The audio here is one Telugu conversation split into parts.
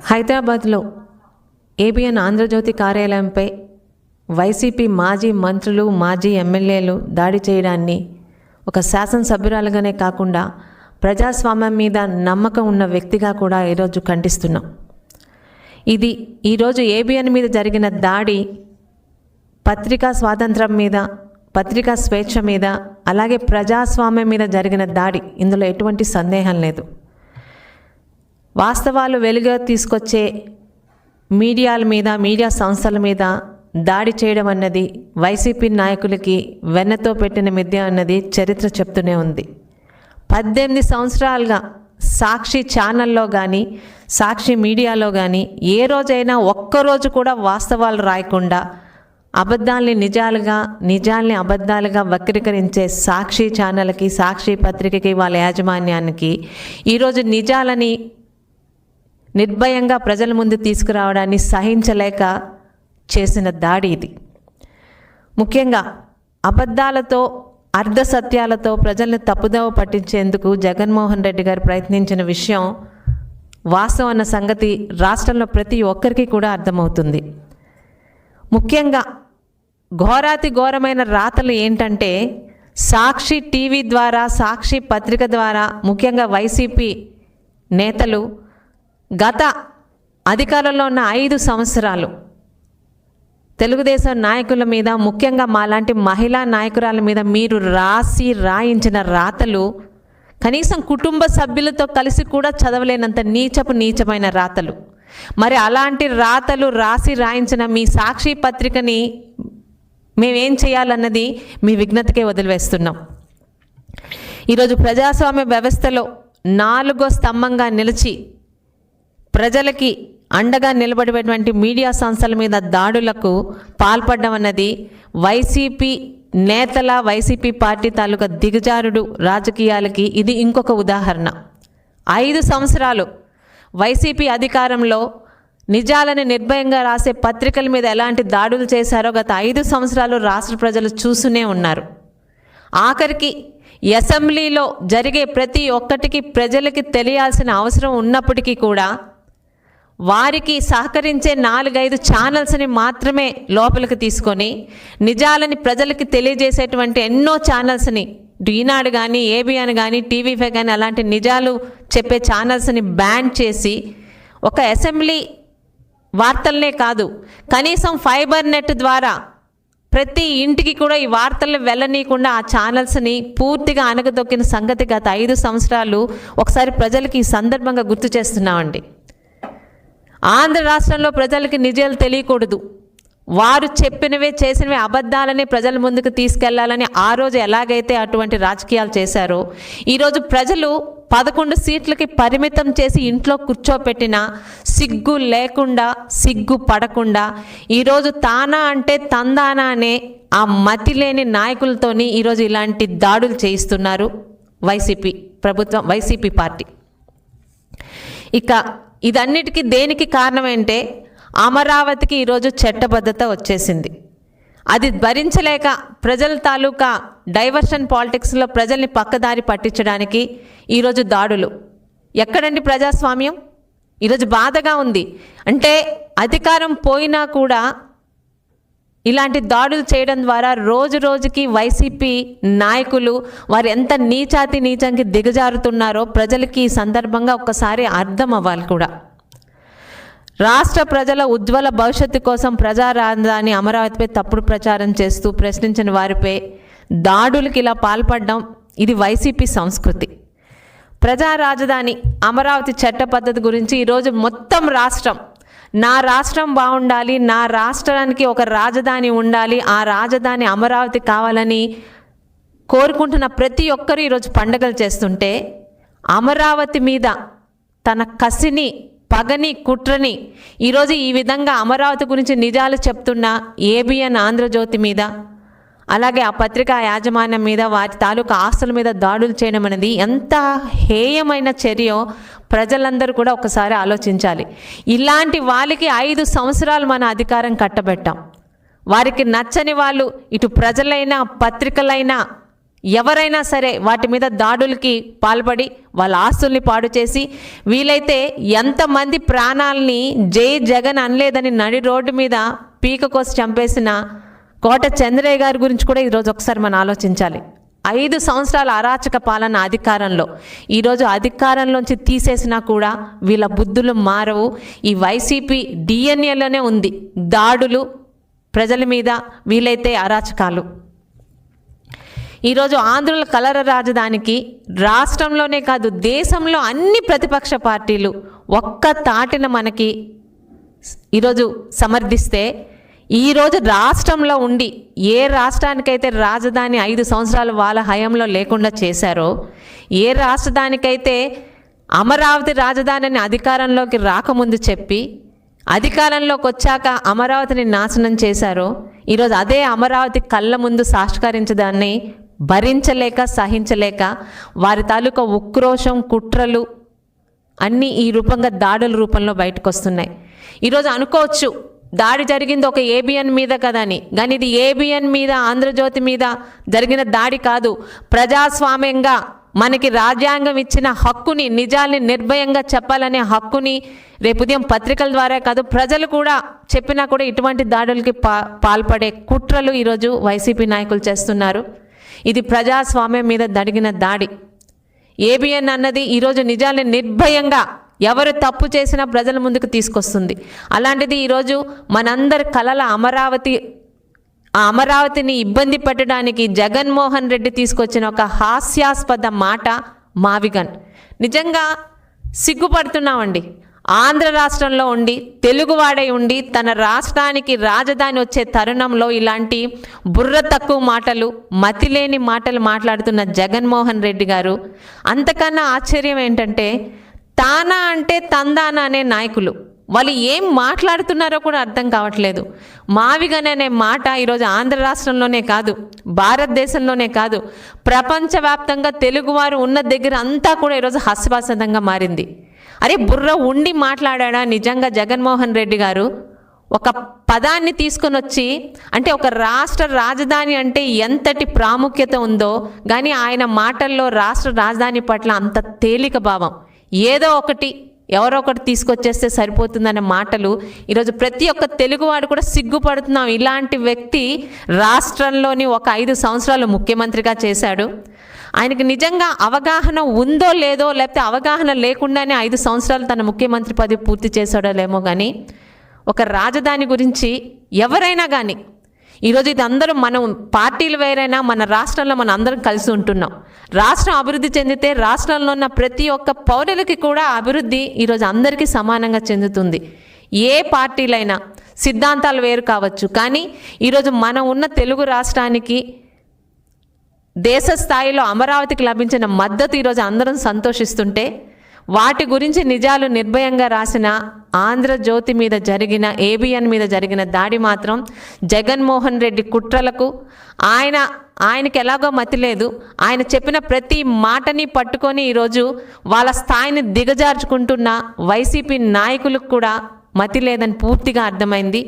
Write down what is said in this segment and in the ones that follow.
హైదరాబాద్లో ఏబిఎన్ ఆంధ్రజ్యోతి కార్యాలయంపై వైసీపీ మాజీ మంత్రులు మాజీ ఎమ్మెల్యేలు దాడి చేయడాన్ని ఒక శాసనసభ్యురాలుగానే కాకుండా ప్రజాస్వామ్యం మీద నమ్మకం ఉన్న వ్యక్తిగా కూడా ఈరోజు ఖండిస్తున్నాం. ఇది ఈరోజు ఏబిఎన్ మీద జరిగిన దాడి పత్రికా స్వాతంత్రం మీద, పత్రికా స్వేచ్ఛ మీద, అలాగే ప్రజాస్వామ్యం మీద జరిగిన దాడి. ఇందులో ఎటువంటి సందేహం లేదు. వాస్తవాలు వెలుగు తీసుకొచ్చే మీడియాల మీద, మీడియా సంస్థల మీద దాడి చేయడం అన్నది వైసీపీ నాయకులకి వెన్నతో పెట్టిన మిథ్య అన్నది చరిత్ర చెప్తూనే ఉంది. 18 సంవత్సరాలుగా సాక్షి ఛానల్లో కానీ, సాక్షి మీడియాలో కానీ ఏ రోజైనా ఒక్కరోజు కూడా వాస్తవాలు రాయకుండా అబద్ధాలని నిజాలుగా, నిజాల్ని అబద్ధాలుగా వక్రీకరించే సాక్షి ఛానల్కి, సాక్షి పత్రికకి, వాళ్ళ యాజమాన్యానికి ఈరోజు నిజాలని నిర్భయంగా ప్రజల ముందు తీసుకురావడాన్ని సహించలేక చేసిన దాడి ఇది. ముఖ్యంగా అబద్ధాలతో, అర్ధసత్యాలతో ప్రజల్ని తప్పుదోవ పట్టించేందుకు జగన్మోహన్ రెడ్డి గారు ప్రయత్నించిన విషయం వాస్తవం అన్న సంగతి రాష్ట్రంలో ప్రతి ఒక్కరికి కూడా అర్థమవుతుంది. ముఖ్యంగా ఘోరాతి ఘోరమైన రాతలు ఏంటంటే, సాక్షి టీవీ ద్వారా, సాక్షి పత్రిక ద్వారా ముఖ్యంగా వైసీపీ నేతలు గత అధికారంలో ఉన్న 5 సంవత్సరాలు తెలుగుదేశం నాయకుల మీద, ముఖ్యంగా మాలాంటి మహిళా నాయకురాల మీద మీరు రాయించిన రాతలు కనీసం కుటుంబ సభ్యులతో కలిసి కూడా చదవలేనంత నీచమైన రాతలు. మరి అలాంటి రాతలు రాయించిన మీ సాక్షి పత్రికని మేమేం చేయాలన్నది మీ విజ్ఞతకే వదిలివేస్తున్నాం. ఈరోజు ప్రజాస్వామ్య వ్యవస్థలో 4వ స్తంభంగా నిలిచి ప్రజలకి అండగా నిలబడేటువంటి మీడియా సంస్థల మీద దాడులకు పాల్పడడం అన్నది వైసీపీ నేతల, వైసీపీ పార్టీ తాలూకా దిగజారుడు రాజకీయాలకి ఇది ఇంకొక ఉదాహరణ. 5 సంవత్సరాలు వైసీపీ అధికారంలో నిజాలని నిర్భయంగా రాసే పత్రికల మీద ఎలాంటి దాడులు చేశారో గత 5 సంవత్సరాలు రాష్ట్ర ప్రజలు చూస్తూనే ఉన్నారు. ఆఖరికి అసెంబ్లీలో జరిగే ప్రతి ఒక్కటికి ప్రజలకి తెలియాల్సిన అవసరం ఉన్నప్పటికీ కూడా వారికి సహకరించే 4-5 ఛానల్స్ని మాత్రమే లోపలికి తీసుకొని నిజాలని ప్రజలకి తెలియజేసేటువంటి ఎన్నో ఛానల్స్ని, ఈనాడు కానీ, ఏబిఎన్ కానీ, టీవీ5 కానీ అలాంటి నిజాలు చెప్పే ఛానల్స్ని బ్యాన్ చేసి ఒక అసెంబ్లీ వార్తలనే కాదు, కనీసం ఫైబర్ నెట్ ద్వారా ప్రతి ఇంటికి కూడా ఈ వార్తలు వెళ్ళనీయకుండా ఆ ఛానల్స్ని పూర్తిగా అణగదొక్కిన సంగతి గత 5 సంవత్సరాలు ఒకసారి ప్రజలకి ఈ సందర్భంగా గుర్తు చేస్తున్నామండి. ఆంధ్ర రాష్ట్రంలో ప్రజలకి నిజాలు తెలియకూడదు, వారు చెప్పినవే చేసినవే అబద్ధాలని ప్రజల ముందుకు తీసుకెళ్లాలని ఆ రోజు ఎలాగైతే అటువంటి రాజకీయాలు చేశారో ఈరోజు ప్రజలు 11 సీట్లకి పరిమితం చేసి ఇంట్లో కూర్చోపెట్టినా సిగ్గు లేకుండా, సిగ్గు పడకుండా ఈరోజు తానా అంటే తందానా అనే ఆ మతి లేని నాయకులతోని ఈరోజు ఇలాంటి దాడులు చేయిస్తున్నారు వైసీపీ ప్రభుత్వం, వైసీపీ పార్టీ. ఇక ఇదన్నిటికీ దేనికి కారణమంటే అమరావతికి ఈరోజు చట్టబద్ధత వచ్చేసింది. అది భరించలేక ప్రజల తాలూకా డైవర్షన్ పాలిటిక్స్లో ప్రజల్ని పక్కదారి పట్టించడానికి ఈరోజు దాడులు. ఎక్కడండి ప్రజాస్వామ్యం? ఈరోజు బాధగా ఉంది. అంటే అధికారం పోయినా కూడా ఇలాంటి దాడులు చేయడం ద్వారా రోజు రోజుకి వైసీపీ నాయకులు వారు ఎంత నీచానికి దిగజారుతున్నారో ప్రజలకి ఈ సందర్భంగా ఒక్కసారి అర్థం అవ్వాలి కూడా. రాష్ట్ర ప్రజల ఉజ్వల భవిష్యత్తు కోసం ప్రజా రాజధాని అమరావతిపై తప్పుడు ప్రచారం చేస్తూ ప్రశ్నించిన వారిపై దాడులకి ఇలా పాల్పడడం ఇది వైసీపీ సంస్కృతి. ప్రజా రాజధాని అమరావతి చట్ట పద్ధతి గురించి ఈరోజు మొత్తం రాష్ట్రం, నా రాష్ట్రం బాగుండాలి, నా రాష్ట్రానికి ఒక రాజధాని ఉండాలి, ఆ రాజధాని అమరావతి కావాలని కోరుకుంటున్న ప్రతి ఒక్కరూ ఈరోజు పండుగలు చేస్తుంటే అమరావతి మీద తన కసిని, పగని, కుట్రని ఈరోజు ఈ విధంగా అమరావతి గురించి నిజాలు చెప్తున్న ఏబిఎన్ ఆంధ్రజ్యోతి మీద, అలాగే ఆ పత్రికా యాజమాన్యం మీద, వారి తాలూకా ఆస్తుల మీద దాడులు చేయడం అనేది ఎంత హేయమైన చర్యో ప్రజలందరూ కూడా ఒకసారి ఆలోచించాలి. ఇలాంటి వాళ్ళకి 5 సంవత్సరాలు మన అధికారం కట్టబెట్టాం. వారికి నచ్చని వాళ్ళు ఇటు ప్రజలైనా, పత్రికలైనా, ఎవరైనా సరే వాటి మీద దాడులకి పాల్పడి వాళ్ళ ఆస్తుల్ని పాడు చేసి, వీలైతే ఎంతమంది ప్రాణాలని జై జగన్ అనలేదని నడి రోడ్డు మీద పీక కోసి చంపేసిన కోట చంద్రయ్య గారి గురించి కూడా ఈరోజు ఒకసారి మనం ఆలోచించాలి. 5 సంవత్సరాల అరాచక పాలన అధికారంలో, ఈరోజు అధికారంలోంచి తీసేసినా కూడా వీళ్ళ బుద్ధులు మారవు. ఈ వైసీపీ డిఎన్ఏలోనే ఉంది దాడులు ప్రజల మీద, వీలైతే అరాచకాలు. ఈరోజు ఆంధ్రుల కలర రాజధానికి రాష్ట్రంలోనే కాదు దేశంలో అన్ని ప్రతిపక్ష పార్టీలు ఒక్క తాటిన మనకి ఈరోజు సమర్థిస్తే, ఈరోజు రాష్ట్రంలో ఉండి ఏ రాష్ట్రానికైతే రాజధాని 5 సంవత్సరాలు వాళ్ళ హయాంలో లేకుండా చేశారో, ఏ రాష్ట్రానికైతే అమరావతి రాజధానిని అధికారంలోకి రాకముందు చెప్పి అధికారంలోకి వచ్చాక అమరావతిని నాశనం చేశారో, ఈరోజు అదే అమరావతి కళ్ళ ముందు సాక్షాత్కరించడాన్ని భరించలేక సహించలేక వారి తాలూకా ఉక్రోషం కుట్రలు అన్నీ ఈ రూపంగా దాడుల రూపంలో బయటకు వస్తున్నాయి. ఈరోజు అనుకోవచ్చు దాడి జరిగింది ఒక ఏబిఎన్ మీద కదని, కానీ ఇది ఏబిఎన్ మీద ఆంధ్రజ్యోతి మీద జరిగిన దాడి కాదు. ప్రజాస్వామ్యంగా మనకి రాజ్యాంగం ఇచ్చిన హక్కుని, నిజాల్ని నిర్భయంగా చెప్పాలనే హక్కుని రేపు ఉదయం పత్రికల ద్వారా కాదు ప్రజలు కూడా చెప్పినా కూడా ఇటువంటి దాడులకి పాల్పడే కుట్రలు ఈరోజు వైసీపీ నాయకులు చేస్తున్నారు. ఇది ప్రజాస్వామ్యం మీద జరిగిన దాడి. ఏబిఎన్ అన్నది ఈరోజు నిజాల్ని నిర్భయంగా ఎవరు తప్పు చేసినా ప్రజల ముందుకు తీసుకొస్తుంది. అలాంటిది ఈరోజు మనందరి కలల అమరావతిని ఇబ్బంది పెట్టడానికి జగన్మోహన్ రెడ్డి తీసుకొచ్చిన ఒక హాస్యాస్పద మాట మావిగన్. నిజంగా సిగ్గుపడుతున్నామండి. ఆంధ్ర రాష్ట్రంలో ఉండి తెలుగువాడై ఉండి తన రాష్ట్రానికి రాజధాని వచ్చే తరుణంలో ఇలాంటి బుర్ర తక్కువ మాటలు, మతిలేని మాటలు మాట్లాడుతున్న జగన్మోహన్ రెడ్డి గారు. అంతకన్నా ఆశ్చర్యం ఏంటంటే తానా అంటే తందానా అనే నాయకులు వాళ్ళు ఏం మాట్లాడుతున్నారో కూడా అర్థం కావట్లేదు. మావిగన్ అనే మాట ఈరోజు ఆంధ్ర రాష్ట్రంలోనే కాదు, భారతదేశంలోనే కాదు, ప్రపంచవ్యాప్తంగా తెలుగువారు ఉన్న దగ్గర అంతా కూడా ఈరోజు హాస్యాస్పదంగా మారింది. అరే బుర్ర ఉండి మాట్లాడా నిజంగా జగన్మోహన్ రెడ్డి గారు? ఒక పదాన్ని తీసుకొని వచ్చి, అంటే ఒక రాష్ట్ర రాజధాని అంటే ఎంతటి ప్రాముఖ్యత ఉందో కానీ ఆయన మాటల్లో రాష్ట్ర రాజధాని పట్ల అంత తేలిక భావం, ఏదో ఒకటి ఎవరో ఒకటి తీసుకొచ్చేస్తే సరిపోతుందనే మాటలు ఈరోజు ప్రతి ఒక్క తెలుగువాడు కూడా సిగ్గుపడుతున్నాం. ఇలాంటి వ్యక్తి రాష్ట్రంలోని ఒక 5 సంవత్సరాలు ముఖ్యమంత్రిగా చేశాడు. ఆయనకి నిజంగా అవగాహన ఉందో లేదో, లేకపోతే అవగాహన లేకుండానే 5 సంవత్సరాలు తన ముఖ్యమంత్రి పదవి పూర్తి చేశాడోలేమో, కానీ ఒక రాజధాని గురించి ఎవరైనా కానీ ఈరోజు ఇది అందరూ మనం పార్టీలు వేరైనా మన రాష్ట్రంలో మనం అందరం కలిసి ఉంటున్నాం. రాష్ట్రం అభివృద్ధి చెందితే రాష్ట్రంలో ఉన్న ప్రతి ఒక్క పౌరులకి కూడా అభివృద్ధి ఈరోజు అందరికీ సమానంగా చెందుతుంది. ఏ పార్టీలైనా సిద్ధాంతాలు వేరు కావచ్చు, కానీ ఈరోజు మనం ఉన్న తెలుగు రాష్ట్రానికి దేశ స్థాయిలో అమరావతికి లభించిన మద్దతు ఈరోజు అందరం సంతోషిస్తుంటే, వాటి గురించి నిజాలు నిర్భయంగా రాసిన ఆంధ్రజ్యోతి మీద జరిగిన, ఏబిఎన్ మీద జరిగిన దాడి మాత్రం జగన్మోహన్ రెడ్డి కుట్రలకు ఆయనకి ఎలాగో మతి లేదు. ఆయన చెప్పిన ప్రతి మాటని పట్టుకొని ఈరోజు వాళ్ళ స్థాయిని దిగజార్చుకుంటున్న వైసీపీ నాయకులకు కూడా మతి లేదని పూర్తిగా అర్థమైంది.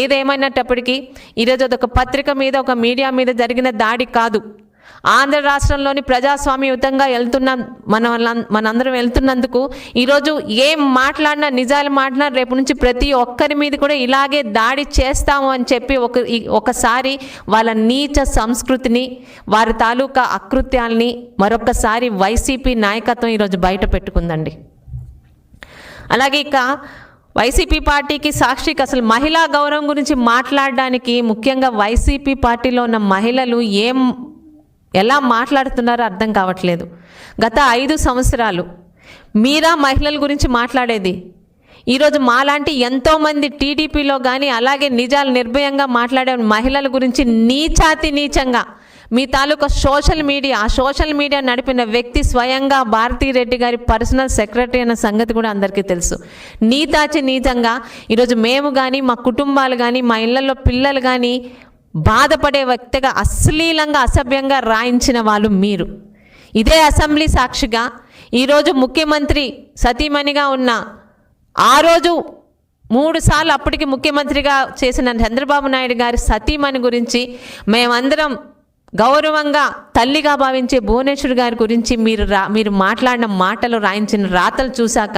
ఏదేమైనప్పటికీ ఈరోజు అదొక పత్రిక మీద, ఒక మీడియా మీద జరిగిన దాడి కాదు. ఆంధ్ర రాష్ట్రంలోని ప్రజాస్వామ్యయుతంగా మనందరం వెళ్తున్నందుకు ఈరోజు ఏం మాట్లాడినా, నిజాలు మాట్లాడినా రేపు నుంచి ప్రతి ఒక్కరి మీద కూడా ఇలాగే దాడి చేస్తాము అని చెప్పి ఒకసారి వాళ్ళ నీచ సంస్కృతిని, వారి తాలూకా అకృత్యాల్ని మరొకసారి వైసీపీ నాయకత్వం ఈరోజు బయట పెట్టుకుందండి. అలాగే ఇక వైసీపీ పార్టీకి, సాక్షికి అసలు మహిళా గౌరవం గురించి మాట్లాడడానికి, ముఖ్యంగా వైసీపీ పార్టీలో ఉన్న మహిళలు ఎలా మాట్లాడుతున్నారో అర్థం కావట్లేదు. గత 5 సంవత్సరాలు మీరా మహిళల గురించి మాట్లాడేది. ఈరోజు మాలాంటి ఎంతోమంది టీడీపీలో కానీ అలాగే నిజాలు నిర్భయంగా మాట్లాడే మహిళల గురించి నీచంగా మీ తాలూకా సోషల్ మీడియా నడిపిన వ్యక్తి స్వయంగా భారతీరెడ్డి గారి పర్సనల్ సెక్రటరీ అన్న సంగతి కూడా అందరికీ తెలుసు. నీచంగా ఈరోజు మేము కానీ, మా కుటుంబాలు కానీ, మా ఇళ్లలో పిల్లలు కానీ బాధపడే వ్యక్తిగా అశ్లీలంగా, అసభ్యంగా రాయించిన వాళ్ళు మీరు. ఇదే అసెంబ్లీ సాక్షిగా ఈరోజు ముఖ్యమంత్రి సతీమణిగా ఉన్న, ఆ రోజు 3 సార్లు అప్పటికి ముఖ్యమంత్రిగా చేసిన చంద్రబాబు నాయుడు గారి సతీమణి గురించి మేమందరం గౌరవంగా తల్లిగా భావించే భువనేశ్వర్ గారి గురించి మీరు మాట్లాడిన మాటలు, రాయించిన రాతలు చూశాక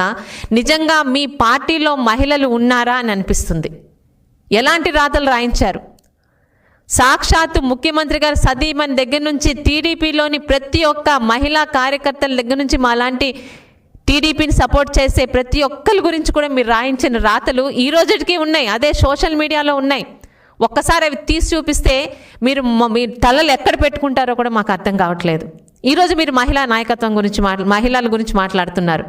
నిజంగా మీ పార్టీలో మహిళలు ఉన్నారా అని అనిపిస్తుంది. ఎలాంటి రాతలు రాయించారు? సాక్షాత్తు ముఖ్యమంత్రి గారు సతీమణి దగ్గర నుంచి టీడీపీలోని ప్రతి ఒక్క మహిళా కార్యకర్తల దగ్గర నుంచి మాలాంటి టీడీపీని సపోర్ట్ చేసే ప్రతి ఒక్కరి గురించి కూడా మీరు రాయించిన రాతలు ఈ రోజుకి ఉన్నాయి, అదే సోషల్ మీడియాలో ఉన్నాయి. ఒక్కసారి అవి తీసి చూపిస్తే మీరు మీ తలలు ఎక్కడ పెట్టుకుంటారో కూడా మాకు అర్థం కావట్లేదు. ఈరోజు మీరు మహిళా నాయకత్వం గురించి మహిళల గురించి మాట్లాడుతున్నారు.